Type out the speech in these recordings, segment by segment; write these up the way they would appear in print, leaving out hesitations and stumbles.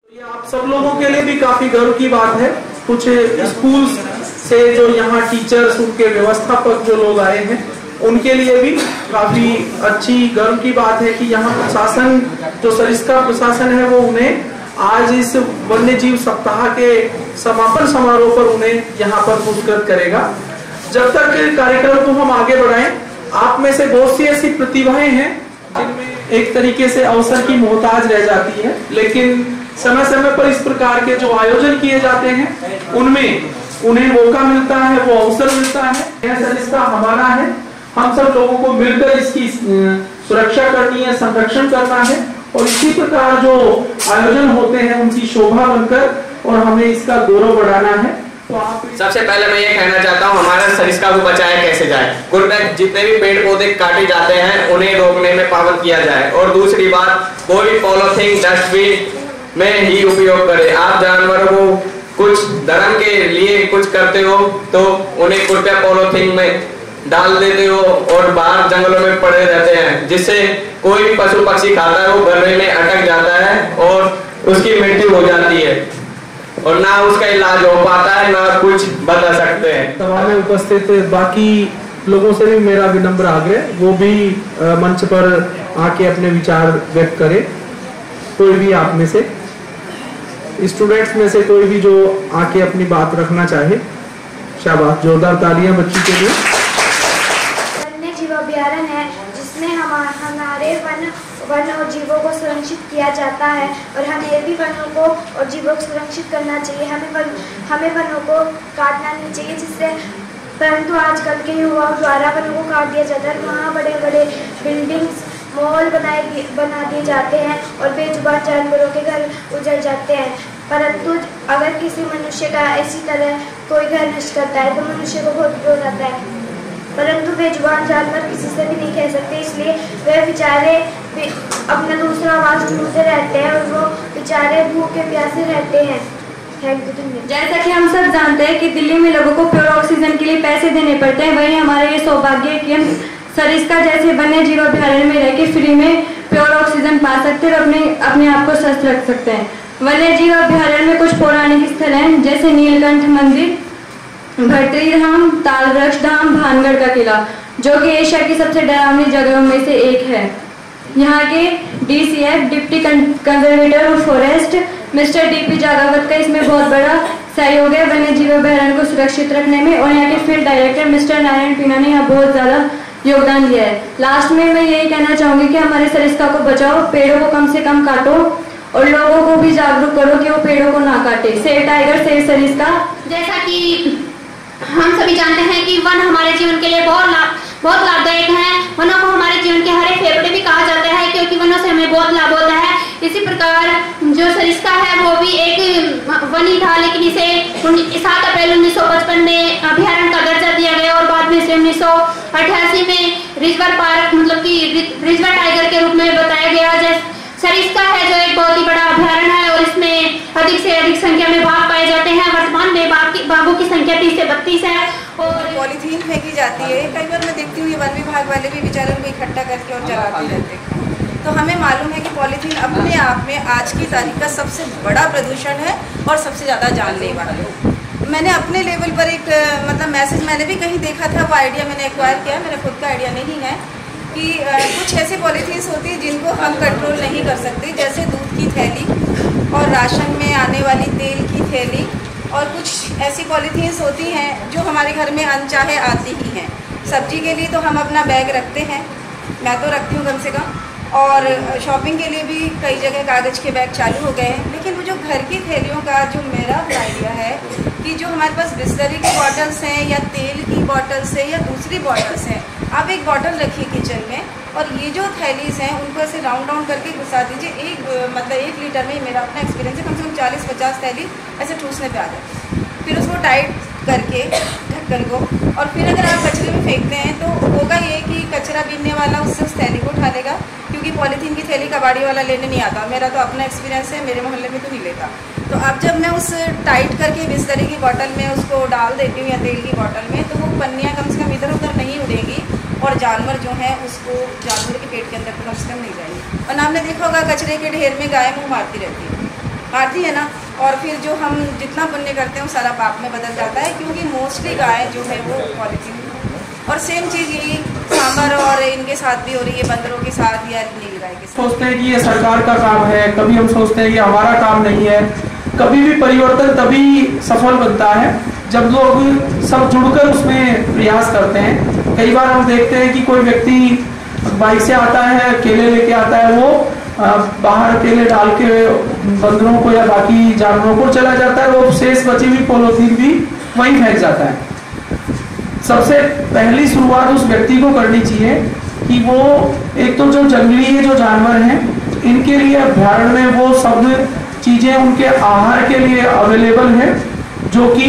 ये आप सब लोगों के लिए भी काफी गर्व की बात है। कुछ स्कूल से जो यहाँ टीचर्स, उनके व्यवस्थापक जो लोग आए हैं, उनके लिए भी काफी अच्छी गर्व की बात है कि यहाँ प्रशासन, जो सरिस्का प्रशासन है, वो उन्हें आज इस वन्य जीव सप्ताह के समापन समारोह पर उन्हें यहाँ पर पुरस्कृत करेगा। जब तक कार्यक्रम को हम आगे बढ़ाएं, आप में से बहुत सी ऐसी प्रतिभाएं हैं जिनमें एक तरीके से अवसर की मोहताज रह जाती है, लेकिन समय समय पर इस प्रकार के जो आयोजन किए जाते हैं उनमें उन्हें मौका मिलता है, वो अवसर मिलता है। यह सरिस्का हमारा है, हम सब लोगों को मिलकर इसकी सुरक्षा करनी है, संरक्षण करना है और इसी प्रकार जो आयोजन होते हैं उनकी शोभा बनकर और हमें इसका गौरव बढ़ाना है। सबसे पहले मैं ये कहना चाहता हूँ, हमारा सरिस्का को बचाया कैसे जाए। गुरुदेव, जितने भी पेड़ पौधे काटे जाते हैं उन्हें रोकने में पाबंद किया जाए। और दूसरी बात, कोई पॉलीथीन डस्टबिन में ही उपयोग करे। आप जानवरों को कुछ धर्म के लिए कुछ करते हो तो उन्हें कृपया पॉलीथीन में डाल देते हो और बाहर जंगलों में पड़े रहते हैं, जिससे कोई भी पशु पक्षी खाता है वो गड्ढे में अटक जाता है और उसकी मृत्यु हो जाती है और ना उसका इलाज हो पाता है, ना कुछ बता सकते हैं। सभा में उपस्थित बाकी लोगों से भी मेरा विनम्र आग्रह, वो भी मंच पर आके अपने विचार व्यक्त करें। कोई भी आप में से स्टूडेंट्स में से कोई भी जो आके अपनी बात रखना चाहे, शाबाश, जोरदार तालियां बच्ची के लिए। वन्य जीव अभयारण्य है जिसमें हमारे वन और जीवों को सुरक्षित किया जाता है और हमें भी वनों को और जीवों को सुरक्षित करना चाहिए। हमें वनों को काटना नहीं चाहिए, जिससे परंतु आजकल के युवाओं द्वारा वनों को काट दिया जाता है। वहाँ बड़े बड़े बिल्डिंग्स, मॉल बना दिए जाते हैं और बेजुबान जानवरों के घर उजड़ जाते हैं। परंतु अगर किसी मनुष्य का इसी तरह कोई घर नष्ट करता है तो मनुष्य को बहुत क्रोध आता है, परंतु बेजुबान जानवर किसी से भी नहीं कह सकते, इसलिए वे बेचारे अपना दूसरा आवाज ढूंढते रहते हैं और वो बेचारे भूखे प्यासे रहते हैं। जैसा कि हम सब जानते हैं कि दिल्ली में लोगों को प्योर ऑक्सीजन के लिए पैसे देने पड़ते हैं, वही हमारा ये सौभाग्य है कि हम सरिस्का जैसे वन्य जीव अभयारण्य में रह के फ्री में प्योर ऑक्सीजन पा सकते हैं और अपने आप को स्वस्थ रख सकते हैं। वन्य जीव अभयारण्य में कुछ पौराणिक स्थल हैं, जैसे नीलकंठ मंदिर, भट्टरी धाम, तालवृक्ष धाम, भानगढ़ का किला, जो कि एशिया की सबसे डरावनी जगहों में से एक है। यहाँ के DCF deputy conservator of forest mister DP जागावत का इसमें बहुत बड़ा सहयोग है वन्य जीव अभयारण्य को सुरक्षित रखने में, और यहाँ के फील्ड डायरेक्टर मिस्टर नारायण पीना ने यहाँ बहुत ज्यादा योगदान दिया है। लास्ट में मैं यही कहना चाहूंगी कि हमारे सरिस्का को बचाओ, पेड़ों को कम से कम काटो और लोगों को भी जागरूक करो कि वो पेड़ों को ना काटे। Save tiger, save Sariska. जैसा कि हम सभी जानते हैं कि वन हमारे जीवन के लिए बहुत लाभदायक है। वनों को हमारे जीवन के हरे फेफड़े भी कहा जाता है, क्योंकि वनों से हमें बहुत लाभ होता है। इसी प्रकार जो सरिस्का है वो भी एक वन ही था, लेकिन इसे 7 अप्रैल 1955 में अभयारण्य का दर्जा दिया गया और बाद में इसे 1988 में रिजर्व पार्क, मतलब कि रिजर्व टाइगर के रूप में बताया गया। सरिस्का है जो एक बहुत ही बड़ा अभयारण्य है और इसमें अधिक से अधिक संख्या में बाघ पाए जाते हैं। वर्तमान में बाघों की संख्या 30 से 32 है। और पॉलीथीन फेंकी जाती है, कई बार मैं देखती हूँ ये वन विभाग वाले भी बेचारे उनको इकट्ठा करके और जलाते रहते हैं। तो हमें मालूम है कि पॉलीथीन अपने आप में आज की तारीख का सबसे बड़ा प्रदूषण है और सबसे ज़्यादा जानलेवा है। मैंने अपने लेवल पर एक मैसेज मैंने भी कहीं देखा था, वो आइडिया मैंने एक्वायर किया, मेरा खुद का आइडिया नहीं है, कि कुछ ऐसे पॉलीथीन्स होती है जिनको हम कंट्रोल नहीं कर सकते, जैसे दूध की थैली और राशन में आने वाली तेल की थैली, और कुछ ऐसी पॉलीथीन्स होती हैं जो हमारे घर में अनचाहे आती ही हैं। सब्जी के लिए तो हम अपना बैग रखते हैं, मैं तो रखती हूँ कम से कम, और शॉपिंग के लिए भी कई जगह कागज़ के बैग चालू हो गए हैं। लेकिन वो जो घर की थैलियों का जो मेरा आइडिया है कि जो हमारे पास बिस्लरी की बॉटल्स हैं या तेल की बॉटल्स हैं या दूसरी बॉटल्स हैं, आप एक बॉटल रखिए किचन में और ये जो थैलीज हैं उनको ऐसे राउंड करके घुसा दीजिए। 1 लीटर में, मेरा अपना एक्सपीरियंस है, कम से कम 40-50 थैली ऐसे ठूसने पे आ जाए। फिर उसको टाइट करके ढक्कन को, और फिर अगर आप कचरे में फेंकते हैं तो होगा ये कि कचरा बीनने वाला उससे उस थैली को उठा लेगा, क्योंकि पॉलीथीन की थैली कबाड़ी वाला लेने नहीं आता। मेरा तो अपना एक्सपीरियंस है, मेरे मोहल्ले में तो नहीं लेता। तो अब जब मैं उस टाइट करके बिस्लरी की बॉटल में उसको डाल देती हूँ या तेल की बॉटल में, तो वो पन्नियाँ कम से कम इधर उधर नहीं उड़ेंगी और जानवर जो हैं उसको जानवर के पेट के अंदर कम से कम नहीं जाएंगे। और आपने देखा होगा कचरे के ढेर में गाय मुँह मारती रहती है, काटती है ना, और फिर जो हम जितना पुण्य करते हैं वो सारा पाप में बदल जाता है, क्योंकि मोस्टली गाय जो है वो पॉलीथीन। और सेम चीज़ यही सांबर और इनके साथ भी हो रही है, बंदरों के साथ या नीली गाय के साथ। सोचते हैं कि ये सरकार का काम है, कभी हम सोचते हैं कि हमारा काम नहीं है। कभी भी परिवर्तन तभी सफल बनता है जब लोग सब जुड़कर उसमें प्रयास करते हैं। कई बार हम देखते हैं कि कोई व्यक्ति बाइक से आता है, केले लेके आता है, वो बाहर केले डाल के बंदरों को या बाकी जानवरों को चला जाता है, वो शेष बची हुई पॉलीथीन भी वहीं फेंक जाता है। सबसे पहली शुरुआत उस व्यक्ति को करनी चाहिए कि वो एक तो जो जंगली जो जानवर हैं, इनके लिए अभ्यारण्य में वो सब चीजें उनके आहार के लिए अवेलेबल है, जो कि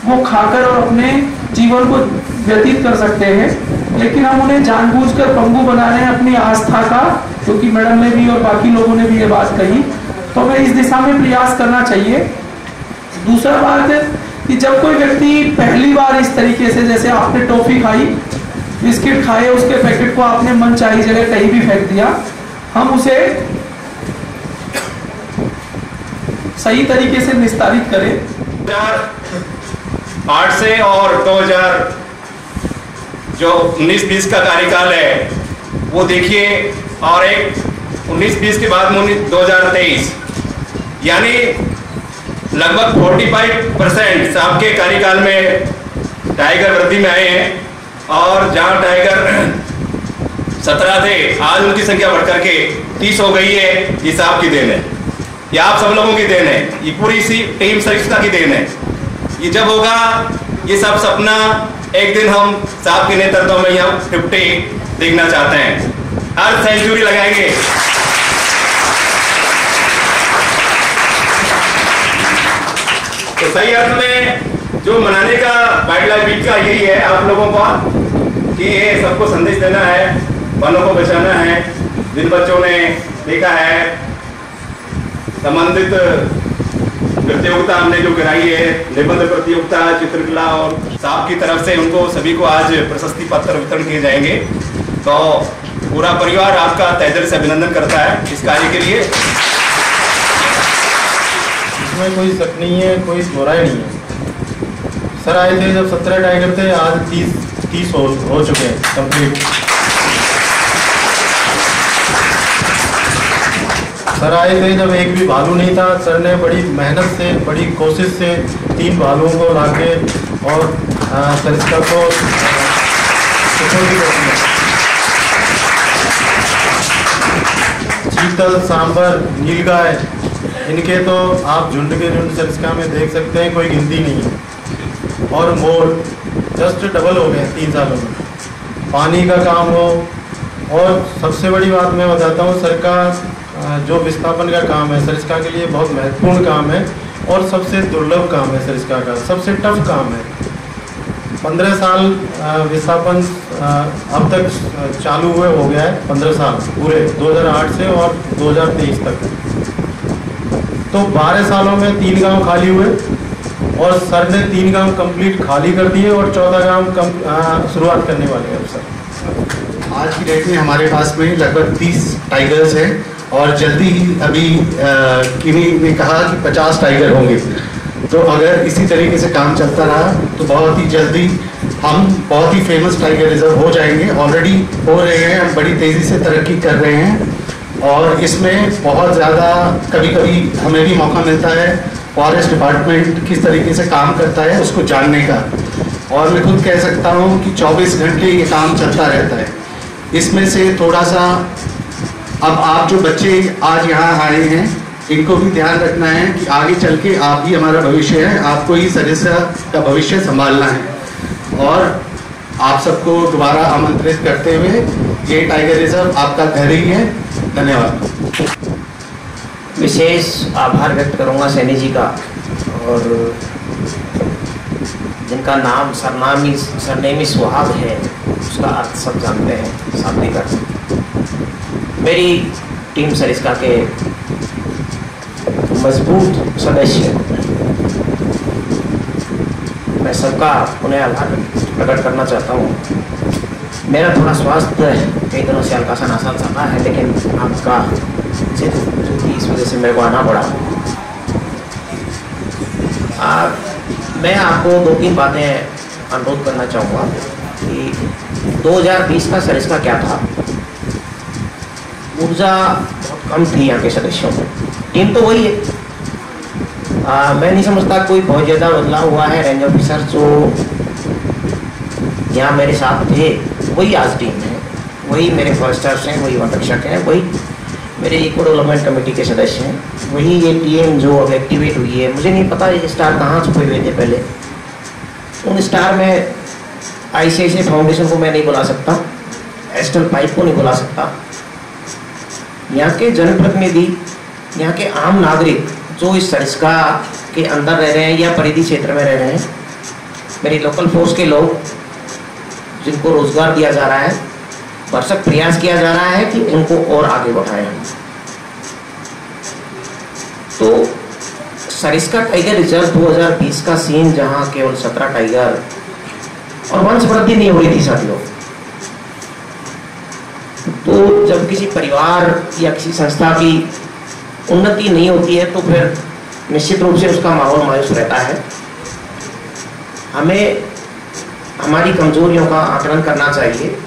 वो खाकर और अपने जीवन को व्यतीत कर सकते हैं। लेकिन हम उन्हें जानबूझकर पंगु बना रहे हैं अपनी आस्था का, क्योंकि मैडम ने भी और बाकी लोगों ने भी ये बात कही, तो हमें इस दिशा में प्रयास करना चाहिए। दूसरा बात है कि जब कोई व्यक्ति पहली बार इस तरीके से, जैसे आपने टॉफी खाई, बिस्किट खाए, उसके पैकेट को आपने मनचाही जगह कहीं भी फेंक दिया, हम उसे सही तरीके से निस्तारित करें। 2008 से और 2000 जो 19-20 का कार्यकाल है वो देखिए, और एक 19-20 के बाद 2023, यानी लगभग 45% आपके कार्यकाल में टाइगर वृद्धि में आए हैं। और जहां टाइगर 17 थे, आज उनकी संख्या बढ़कर के 30 हो गई है। ये साहब की देन है, ये आप सब लोगों की देन है, ये पूरी सी टीम सरिस्का की देन है। ये जब होगा, ये सब सपना एक दिन हम साहब के नेतृत्व में यहाँ 50 देखना चाहते हैं। हर सेंचुरी लगाएंगे। तो सही अर्थ में जो मनाने का वाइल्ड लाइफ वीक का यही है आप लोगों का, कि ये सबको संदेश देना है, वनों को बचाना है। जिन बच्चों ने देखा है संबंधित प्रतियोगिता हमने जो कराई है, निबंध प्रतियोगिता, चित्रकला, और साहब की तरफ से उनको सभी को आज प्रशस्ति पत्र वितरण किए जाएंगे। तो पूरा परिवार आपका तहे दिल से अभिनंदन करता है इस कार्य के लिए। इसमें कोई शक नहीं है, कोई दोहराई नहीं है। सर आए थे जब 17 टाइगर थे, आज 30 हो चुके हैं कंप्लीट। सर आए थे जब एक भी भालू नहीं था। सर ने बड़ी मेहनत से, बड़ी कोशिश से 3 भालुओं को लाके और सरिस्का को चीतल, सांबर, नीलगाय, इनके तो आप झुंड के झुंड सरिस्का में देख सकते हैं, कोई गिनती नहीं है। और मोर जस्ट डबल हो गए 3 सालों में। पानी का काम हो, और सबसे बड़ी बात मैं बताता हूँ, सर का जो विस्थापन का काम है सरिस्का के लिए बहुत महत्वपूर्ण काम है और सबसे दुर्लभ काम है। सरिस्का का सबसे टफ काम है। 15 साल विस्थापन अब तक चालू हुए हो गया है, 15 साल पूरे 2008 से और 2023 तक। तो 12 सालों में 3 गांव खाली हुए, और सर ने 3 गांव कंप्लीट खाली कर दिए और 14 गांव शुरुआत करने वाले हैं। सर आज की डेट में हमारे पास में लगभग 30 टाइगर्स हैं, और जल्दी ही अभी किन्हीं ने कहा कि 50 टाइगर होंगे। तो अगर इसी तरीके से काम चलता रहा तो बहुत ही जल्दी हम बहुत ही फेमस टाइगर रिजर्व हो जाएंगे। ऑलरेडी हो रहे हैं, हम बड़ी तेज़ी से तरक्की कर रहे हैं, और इसमें बहुत ज़्यादा कभी कभी हमें भी मौका मिलता है फॉरेस्ट डिपार्टमेंट किस तरीके से काम करता है उसको जानने का। और मैं खुद कह सकता हूँ कि 24 घंटे ये काम चलता रहता है। इसमें से थोड़ा सा अब आप जो बच्चे आज यहाँ आए हैं, इनको भी ध्यान रखना है कि आगे चल के आप ही हमारा भविष्य है, आपको ही सरिस्का का भविष्य संभालना है। और आप सबको दोबारा आमंत्रित करते हुए, ये टाइगर रिजर्व आपका घर ही है। धन्यवाद। विशेष आभार व्यक्त करूंगा सैनी जी का, और जिनका नाम सरनेमी सुहाग है, उसका अर्थ सब जानते हैं, शाब्दिक अर्थ। मेरी टीम सरिस्का के मजबूत सदस्य, मैं सबका उन्हें आभार प्रकट करना चाहता हूँ। मेरा थोड़ा स्वास्थ्य कई दिनों से हल्का सा नासा चल रहा है, लेकिन आपका जिद इस वजह से मेरे को आना पड़ा। मैं आपको 2-3 बातें अनुरोध करना चाहूँगा कि 2020 का सरिस्का क्या था। ऊर्जा बहुत कम थी यहाँ के सदस्यों में, टीम तो वही है। मैं नहीं समझता कोई बहुत ज़्यादा बदलाव हुआ है। रेंज ऑफिसर जो यहाँ मेरे साथ थे वही आज टीम है, वही मेरे फॉरेस्टर्स हैं, वही वन रक्षक हैं, वही मेरे इको डेवलपमेंट कमेटी के सदस्य हैं, वही ये टीम जो अब एक्टिवेट हुई है। मुझे नहीं पता ये स्टार कहाँ छुपे हुए थे पहले। उन स्टार में ICICI फाउंडेशन को मैं नहीं बुला सकता, एस्टल पाइप को नहीं बुला सकता। यहाँ के जनप्रतिनिधि, यहाँ के आम नागरिक जो इस सरिस्का के अंदर रह रहे हैं या परिधि क्षेत्र में रह रहे हैं, मेरी लोकल फोर्स के लोग जिनको रोजगार दिया जा रहा है, भरसक प्रयास किया जा रहा है कि उनको और आगे बढ़ाएं हम। तो सरिस्का टाइगर रिजर्व 2020 का सीन जहां केवल 17 टाइगर और वंश वृद्धि नहीं हो रही थी साथियों। तो जब किसी परिवार या किसी संस्था की उन्नति नहीं होती है तो फिर निश्चित रूप से उसका माहौल मायूस रहता है। हमें हमारी कमजोरियों का आकलन करना चाहिए,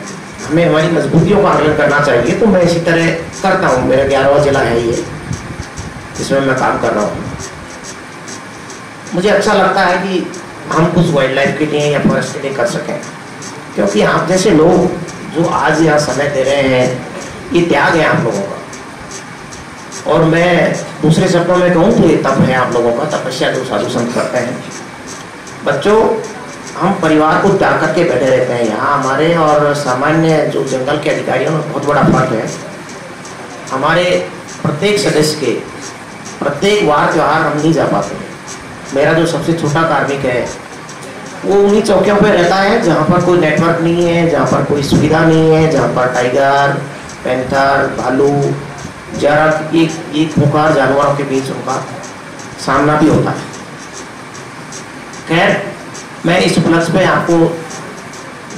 हमें हमारी मजबूतियों का आकलन करना चाहिए। तो मैं इसी तरह करता हूँ। मेरा 11वां जिला है ये, जिसमें मैं काम कर रहा हूँ। मुझे अच्छा लगता है कि हम कुछ वाइल्ड लाइफ के लिए या फॉरेस्ट के लिए कर सकें, क्योंकि आप जैसे लोग जो आज यहाँ समय दे रहे हैं, ये त्याग है आप लोगों का। और मैं दूसरे शब्दों में कहूँ तो ये तप है आप लोगों का, तपस्या जो साधु संत करते हैं। बच्चों, हम परिवार को त्याग करके बैठे रहते हैं यहाँ। हमारे और सामान्य जो जंगल के अधिकारियों में बहुत बड़ा फर्क है। हमारे प्रत्येक सदस्य के प्रत्येक वार त्योहार हम नहीं जा पाते। मेरा जो सबसे छोटा कार्मिक है वो उन्हीं चौकियों पे रहता है जहाँ पर कोई नेटवर्क नहीं है, जहाँ पर कोई सुविधा नहीं है, जहाँ पर टाइगर, पैंथर, भालू, जरा एक खुंखार जानवरों के बीच उनका सामना भी होता है। खैर, मैं इस उपलक्ष्य पे आपको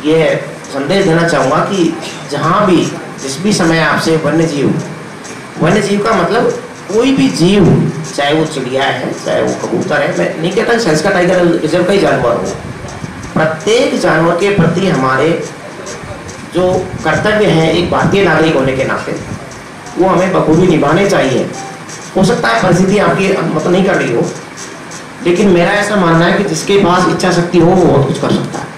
ये संदेश देना चाहूँगा कि जहाँ भी जिस भी समय आपसे वन्य जीव का मतलब कोई भी जीव, चाहे वो चिड़िया है, चाहे वो कबूतर है, मैं नहीं कहता सरिस्का टाइगर रिजर्व का ही जानवर हो, प्रत्येक जानवर के प्रति हमारे जो कर्तव्य हैं एक भारतीय नागरिक होने के नाते, वो हमें बखूबी निभाने चाहिए। हो सकता है परिस्थिति आपकी मतलब नहीं कर रही हो, लेकिन मेरा ऐसा मानना है कि जिसके पास इच्छा शक्ति हो वो बहुत कुछ कर सकता है।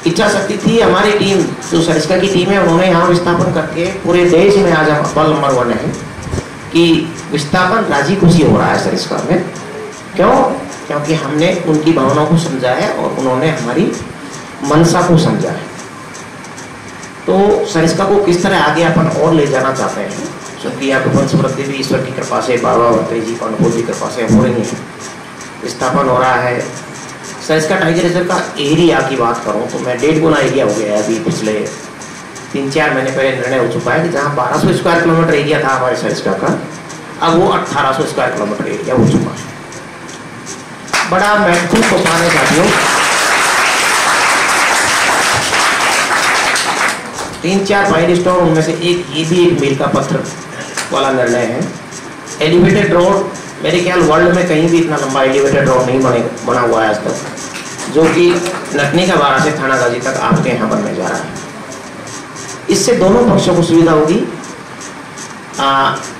इच्छा शक्ति थी हमारी टीम, जो सरिस्का की टीम है, उन्होंने यहाँ विस्थापन करके पूरे देश में आज अव्वल नंबर 1 है कि विस्थापन राजी खुशी हो रहा है सरिस्का में। क्यों? क्योंकि हमने उनकी भावनाओं को समझा है और उन्होंने हमारी मनसा को समझा है। तो सरिस्का को किस तरह आगे अपन और ले जाना चाहते हैं, क्योंकि यहाँ वंश वृद्धि भी ईश्वर की कृपा से, बाबा भट्टी जी को अनुकूल की कृपा से हो रही है, विस्थापन हो रहा है। सरिस्का टाइगर रिजर्व का एरिया की बात करूँ तो मैं 1.5 गुना एरिया हो गया है। अभी पिछले 3-4 महीने पहले निर्णय हो चुका है कि जहाँ 1200 स्क्वायर किलोमीटर एरिया था हमारे सरिस्का का, अब वो 1800 स्क्वायर किलोमीटर एरिया हो चुका है। बड़ा महत्वपूर्ण तूफान है साथियों। 3-4 माइलस्टोन, उनमें से एक ये भी एक मील का पत्थर वाला निर्णय है। एलिवेटेड रोड, मेरे ख्याल वर्ल्ड में कहीं भी इतना लंबा एलिवेटेड रोड नहीं बना हुआ है आज तक, जो कि नटनी का बारा से थानागाजी तक आपके यहाँ बनने जा रहा है। इससे दोनों पक्षों को सुविधा होगी,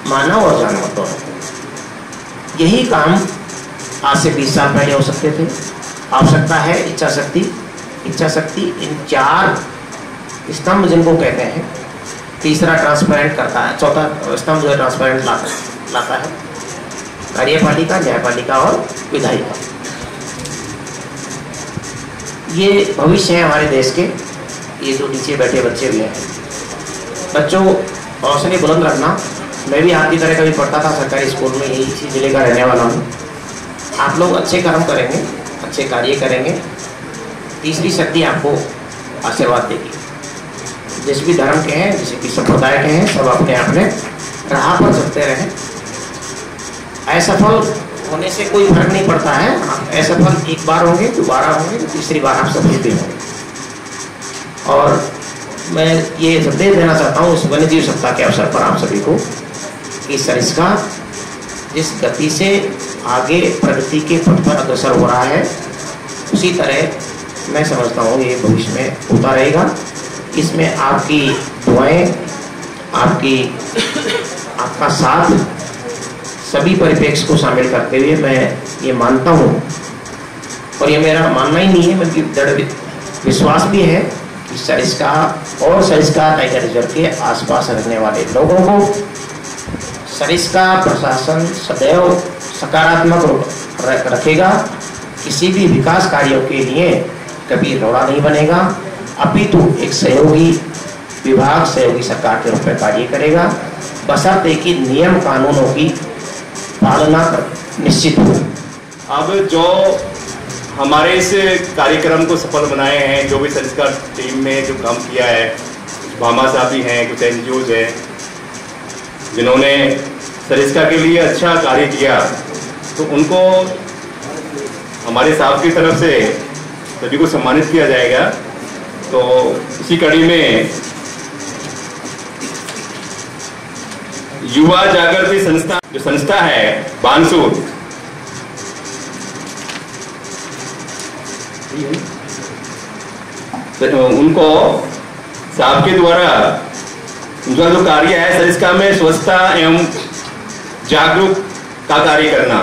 मानव और जानवर दोनों। यही काम आज से 20 साल पहले हो सकते थे। आवश्यकता है इच्छा शक्ति। इन 4 स्तंभ जिनको कहते हैं, तीसरा ट्रांसपेरेंट करता है, चौथा स्तंभ जो है ट्रांसपेरेंट लाता है, कार्यपालिका, न्यायपालिका और विधायिका। ये भविष्य है हमारे देश के। ये जो नीचे बैठे बच्चे भी हैं, बच्चों हौसले बुलंद रखना। मैं भी आपकी तरह कभी पढ़ता था सरकारी स्कूल में, यही इसी जिले का रहने वाला हूँ। आप लोग अच्छे कर्म करेंगे, अच्छे कार्य करेंगे, तीसरी शक्ति आपको आशीर्वाद देगी। जिस भी धर्म के हैं, जिस भी संप्रदाय के हैं, सब अपने अपने राह पर चलते रहें। असफल होने से कोई फर्क नहीं पड़ता है। आप असफल एक बार होंगे, दोबारा होंगे, तीसरी बार आप सफल भी होंगे। और मैं ये संदेश देना चाहता हूँ इस वन्य जीव सप्ताह के अवसर पर आप सभी को कि सरिस्का जिस गति से आगे प्रगति के पथ पर अग्रसर हो रहा है, उसी तरह मैं समझता हूँ ये भविष्य में होता रहेगा। इसमें आपकी दुआएं, आपका साथ, सभी परिप्रेक्ष्य को शामिल करते हुए मैं ये मानता हूँ, और ये मेरा मानना ही नहीं है बल्कि दृढ़ विश्वास भी है कि सरिस्का और सरिस्का टाइगर रिजर्व के आसपास रहने वाले लोगों को सरिस्का प्रशासन सदैव सकारात्मक रखेगा। किसी भी विकास कार्यों के लिए कभी रोड़ा नहीं बनेगा, अपितु एक सहयोगी विभाग, सहयोगी सरकार के रूप में कार्य करेगा, बशर्ते कि नियम कानूनों की पालना निश्चित हो। अब जो हमारे इस कार्यक्रम को सफल बनाए हैं, जो भी सरिस्का टीम में जो काम किया है, कुछ भामा साहब भी हैं, कुछ एनजीओज हैं जिन्होंने सरिस्का के लिए अच्छा कार्य किया, तो उनको हमारे साहब की तरफ से सभी को सम्मानित किया जाएगा। तो इसी कड़ी में युवा जागृति संस्था जो संस्था है बानसूर, उनको साहब के द्वारा उनका जो कार्य है सरिस्का में स्वच्छता एवं जागरूक का कार्य करना,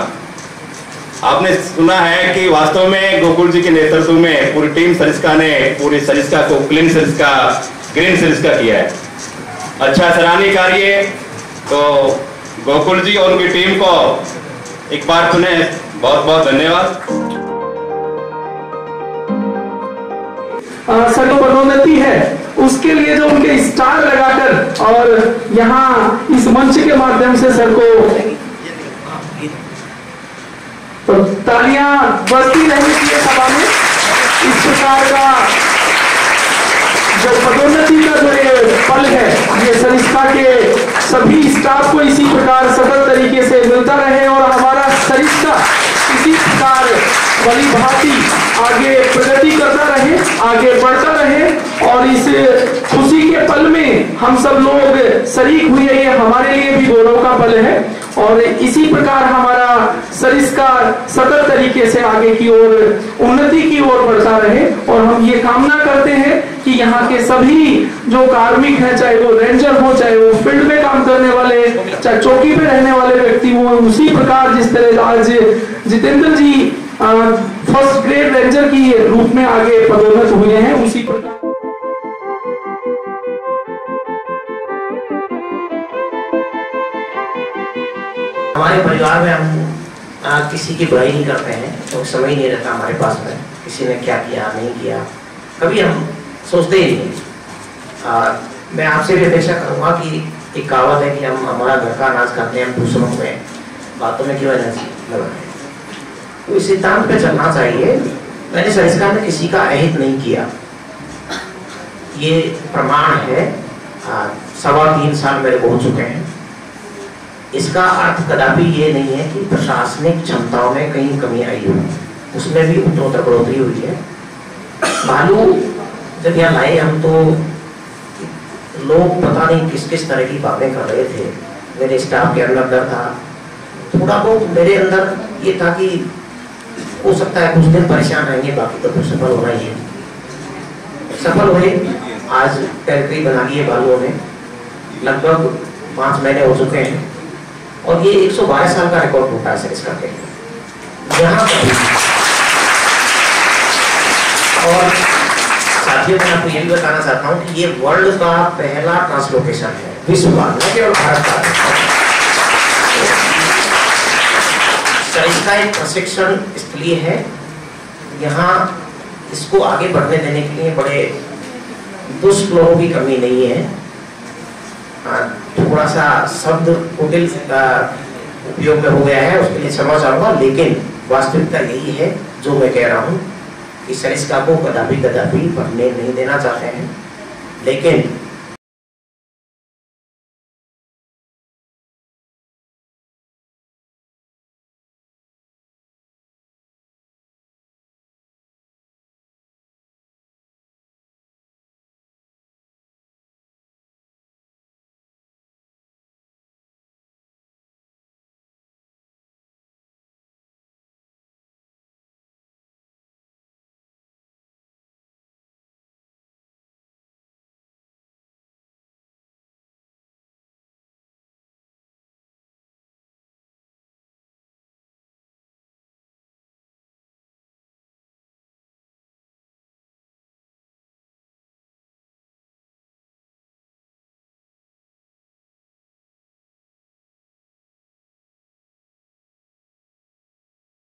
आपने सुना है कि वास्तव में गोकुल जी के नेतृत्व में पूरी टीम सरिस्का ने पूरी सरिस्का को क्लीन सरिस्का, ग्रीन सरिस्का किया है। अच्छा सराहनीय कार्य। तो गोकुल जी और उनकी टीम को एक बार पुनः बहुत बहुत धन्यवाद। सर पदोन्नति है उसके लिए जो उनके स्टार लगाकर और यहाँ इस मंच के माध्यम से सर को तो तालियां बजती रहनी चाहिए सभा में। इस प्रकार का जो पदोन्नति का जो ये पल है, ये सरिस्का के सभी स्टाफ को इसी प्रकार सफल तरीके से मिलता रहे और हमारा सरिस्का इसी प्रकार भली भांति आगे प्रगति करता रहे, आगे बढ़ता रहे और इस खुशी के पल में हम सब लोग शरीक हुए, ये हमारे लिए भी गौरव का पल है। और इसी प्रकार हमारा सरिस्का सतत तरीके से आगे की ओर उन्नति की ओर बढ़ता रहे और हम ये कामना करते हैं कि यहाँ के सभी जो कार्मिक हैं, चाहे वो रेंजर हो, चाहे वो फील्ड में काम करने वाले, चाहे चौकी पे रहने वाले व्यक्ति हो, उसी प्रकार जिस तरह आज जितेंद्र जी फर्स्ट ग्रेड रेंजर की रूप में आगे पदोन्नत हुए हैं, उसी प्रकार हमारे परिवार में हम किसी की बुराई नहीं करते हैं, तो समय ही नहीं रहता हमारे पास में किसी ने क्या किया नहीं किया, कभी हम सोचते ही नहीं। मैं आपसे भी अपेक्षा करूंगा कि एक कहावत है कि हम हमारा घर का अनाज खाते हैं, हम दूसरों में बातों में क्यों एनर्जी लगाए, तो इस सिद्धांत पे चलना चाहिए। मैंने सरिस्का में किसी का अहित नहीं किया, ये प्रमाण है। 3.25 साल मेरे को हो चुके हैं। इसका अर्थ कदापि ये नहीं है कि प्रशासनिक क्षमताओं में कहीं कमी आई हो, उसमें भी उत्तरोत्तर बढ़ोतरी हुई है। भालू जब यहाँ लाए हम तो लोग पता नहीं किस किस तरह की बातें कर रहे थे, मेरे स्टाफ के अंदर डर था, थोड़ा बहुत मेरे अंदर ये था कि हो सकता है कुछ दिन परेशान रहेंगे, बाकी तो फिर सफल होना ही है। सफल हुए, आज टेरिटरी बना ली है भालुओं ने, लगभग 5 महीने हो चुके हैं और ये 112 साल का रिकॉर्ड टूटा है सरिस्का के यहाँ पर। और साथियों मैं आपको ये भी बताना चाहता हूँ कि ये वर्ल्ड का पहला ट्रांसलोकेशन है, विश्व का, न केवल भारत का। सरिस्का एक प्रशिक्षण स्थली है, यहाँ इसको आगे बढ़ने देने के लिए बड़े दुष्ट लोगों की कमी नहीं है। थोड़ा सा शब्द कुटिल उपयोग में हो गया है, उसके लिए क्षमा चाहूंगा, लेकिन वास्तविकता यही है जो मैं कह रहा हूँ कि सरिस्का को कदापि बढ़ने नहीं देना चाहते हैं, लेकिन